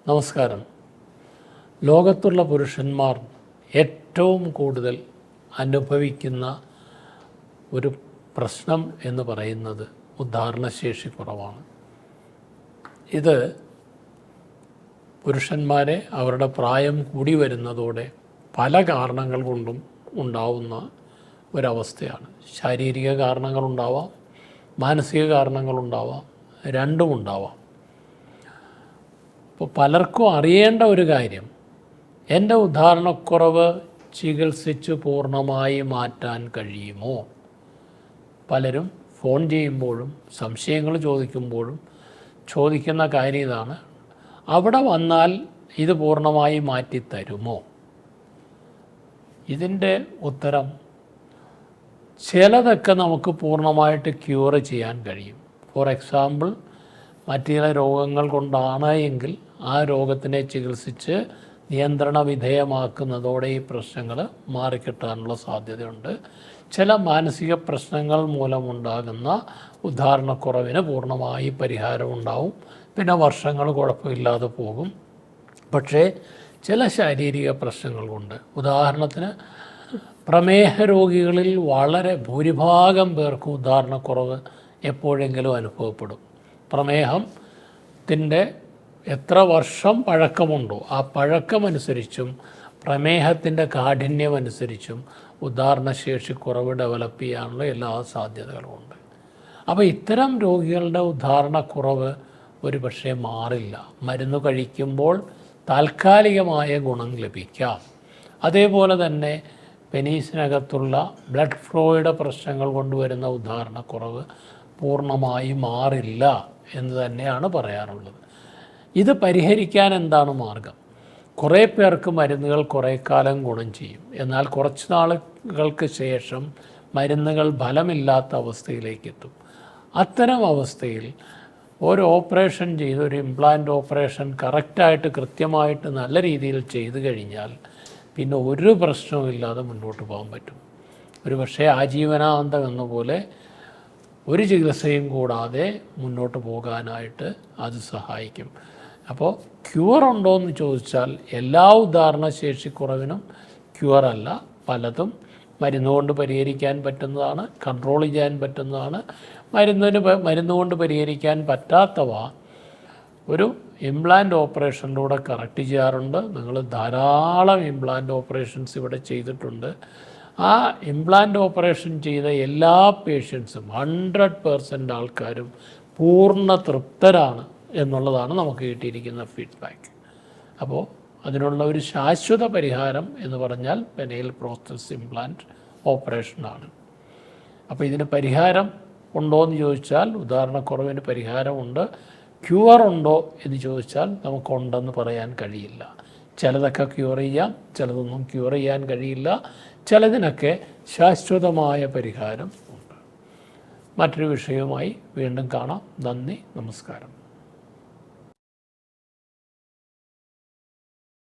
നമസ്കാരം. ലോകത്തുള്ള പുരുഷന്മാർ ഏറ്റവും കൂടുതൽ അനുഭവിക്കുന്ന ഒരു പ്രശ്നം എന്ന് പറയുന്നത് ഉദ്ധാരണശേഷി കുറവാണ്. ഇത് പുരുഷന്മാരെ അവരുടെ പ്രായം കൂടി വരുന്നതോടെ പല കാരണങ്ങൾ കൊണ്ടും ഉണ്ടാവുന്ന ഒരവസ്ഥയാണ്. ശാരീരിക കാരണങ്ങളുണ്ടാവാം, മാനസിക കാരണങ്ങളുണ്ടാവാം, രണ്ടും ഉണ്ടാവാം. അപ്പോൾ പലർക്കും അറിയേണ്ട ഒരു കാര്യം, എൻ്റെ ഉദ്ധാരണക്കുറവ് ചികിത്സിച്ച് പൂർണ്ണമായി മാറ്റാൻ കഴിയുമോ? പലരും ഫോൺ ചെയ്യുമ്പോഴും സംശയങ്ങൾ ചോദിക്കുമ്പോഴും ചോദിക്കുന്ന കാര്യം ഇതാണ്, അവിടെ വന്നാൽ ഇത് പൂർണ്ണമായി മാറ്റിത്തരുമോ? ഇതിൻ്റെ ഉത്തരം, ചിലതൊക്കെ നമുക്ക് പൂർണ്ണമായിട്ട് ക്യൂർ ചെയ്യാൻ കഴിയും. ഫോർ എക്സാമ്പിൾ, മറ്റു ചില രോഗങ്ങൾ കൊണ്ടാണ് എങ്കിൽ ആ രോഗത്തിനെ ചികിത്സിച്ച് നിയന്ത്രണ വിധേയമാക്കുന്നതോടെ ഈ പ്രശ്നങ്ങൾ മാറിക്കിട്ടാനുള്ള സാധ്യതയുണ്ട്. ചില മാനസിക പ്രശ്നങ്ങൾ മൂലമുണ്ടാകുന്ന ഉദ്ധാരണക്കുറവിന് പൂർണ്ണമായി പരിഹാരമുണ്ടാവും, പിന്നെ വർഷങ്ങൾ കുഴപ്പമില്ലാതെ പോകും. പക്ഷേ ചില ശാരീരിക പ്രശ്നങ്ങൾ കൊണ്ട്, ഉദാഹരണത്തിന് പ്രമേഹ രോഗികളിൽ വളരെ ഭൂരിഭാഗം പേർക്കും ഉദ്ധാരണക്കുറവ് എപ്പോഴെങ്കിലും അനുഭവപ്പെടും. പ്രമേഹത്തിൻ്റെ എത്ര വർഷം പഴക്കമുണ്ടോ ആ പഴക്കമനുസരിച്ചും പ്രമേഹത്തിൻ്റെ കാഠിന്യമനുസരിച്ചും ഉദ്ധാരണശേഷി കുറവ് ഡെവലപ്പ് ചെയ്യാനുള്ള എല്ലാ സാധ്യതകളുമുണ്ട്. അപ്പോൾ ഇത്തരം രോഗികളുടെ ഉദ്ധാരണക്കുറവ് ഒരു പക്ഷേ മാറില്ല. മരുന്ന് കഴിക്കുമ്പോൾ താൽക്കാലികമായ ഗുണം ലഭിക്കാം. അതേപോലെ തന്നെ പെനീസിനകത്തുള്ള ബ്ലഡ് ഫ്ലോയുടെ പ്രശ്നങ്ങൾ കൊണ്ടുവരുന്ന ഉദ്ധാരണക്കുറവ് പൂർണ്ണമായി മാറില്ല എന്ന് തന്നെയാണ് പറയാറുള്ളത്. ഇത് പരിഹരിക്കാൻ എന്താണ് മാർഗം? കുറേ പേർക്ക് മരുന്നുകൾ കുറേ കാലം ഗുണം ചെയ്യും, എന്നാൽ കുറച്ച് നാളുകൾക്ക് ശേഷം മരുന്നുകൾ ഫലമില്ലാത്ത അവസ്ഥയിലേക്ക് എത്തും. അത്തരം അവസ്ഥയിൽ ഒരു ഓപ്പറേഷൻ ചെയ്ത്, ഒരു ഇംപ്ലാന്റ് ഓപ്പറേഷൻ കറക്റ്റായിട്ട് കൃത്യമായിട്ട് നല്ല രീതിയിൽ ചെയ്തു കഴിഞ്ഞാൽ പിന്നെ ഒരു പ്രശ്നവുമില്ലാതെ മുന്നോട്ട് പോകാൻ പറ്റും. ഒരു പക്ഷേ ആജീവനാന്തം എന്ന പോലെ ഒരു ചികിത്സയും കൂടാതെ മുന്നോട്ട് പോകാനായിട്ട് അത് സഹായിക്കും. അപ്പോൾ ക്യൂർ ഉണ്ടോ എന്ന് ചോദിച്ചാൽ എല്ലാ ഉദ്ധാരണശേഷിക്കുറവിനും ക്യൂറല്ല. പലതും മരുന്നുകൊണ്ട് പരിഹരിക്കാൻ പറ്റുന്നതാണ്, കൺട്രോൾ ചെയ്യാൻ പറ്റുന്നതാണ്. മരുന്നുകൊണ്ട് പരിഹരിക്കാൻ പറ്റാത്തവ ഒരു ഇംപ്ലാന്റ് ഓപ്പറേഷനിലൂടെ കറക്റ്റ് ചെയ്യാറുണ്ട്. നിങ്ങൾ ധാരാളം ഇംപ്ലാന്റ് ഓപ്പറേഷൻസ് ഇവിടെ ചെയ്തിട്ടുണ്ട്. ആ ഇംപ്ലാന്റ് ഓപ്പറേഷൻ ചെയ്ത എല്ലാ പേഷ്യൻസും 100% ആൾക്കാരും പൂർണ്ണ തൃപ്തരാണ് എന്നുള്ളതാണ് നമുക്ക് കിട്ടിയിരിക്കുന്ന ഫീഡ്ബാക്ക്. അപ്പോൾ അതിനുള്ള ഒരു ശാശ്വത പരിഹാരം എന്ന് പറഞ്ഞാൽ പെനൈൽ പ്രോസ്റ്റേറ്റ് ഇംപ്ലാന്റ് ഓപ്പറേഷനാണ്. അപ്പോൾ ഇതിന് പരിഹാരം ഉണ്ടോ എന്ന് ചോദിച്ചാൽ ഉദാഹരണക്കുറവിന് പരിഹാരമുണ്ട്. ക്യൂർ ഉണ്ടോ എന്ന് ചോദിച്ചാൽ നമുക്കുണ്ടെന്ന് പറയാൻ കഴിയില്ല. ചിലതൊക്കെ ക്യൂർ ചെയ്യാം, ചിലതൊന്നും ക്യൂർ ചെയ്യാൻ കഴിയില്ല. ചിലതിനൊക്കെ ശാശ്വതമായ പരിഹാരം ഉണ്ട്. മറ്റൊരു വിഷയവുമായി വീണ്ടും കാണാം. നന്ദി, നമസ്കാരം.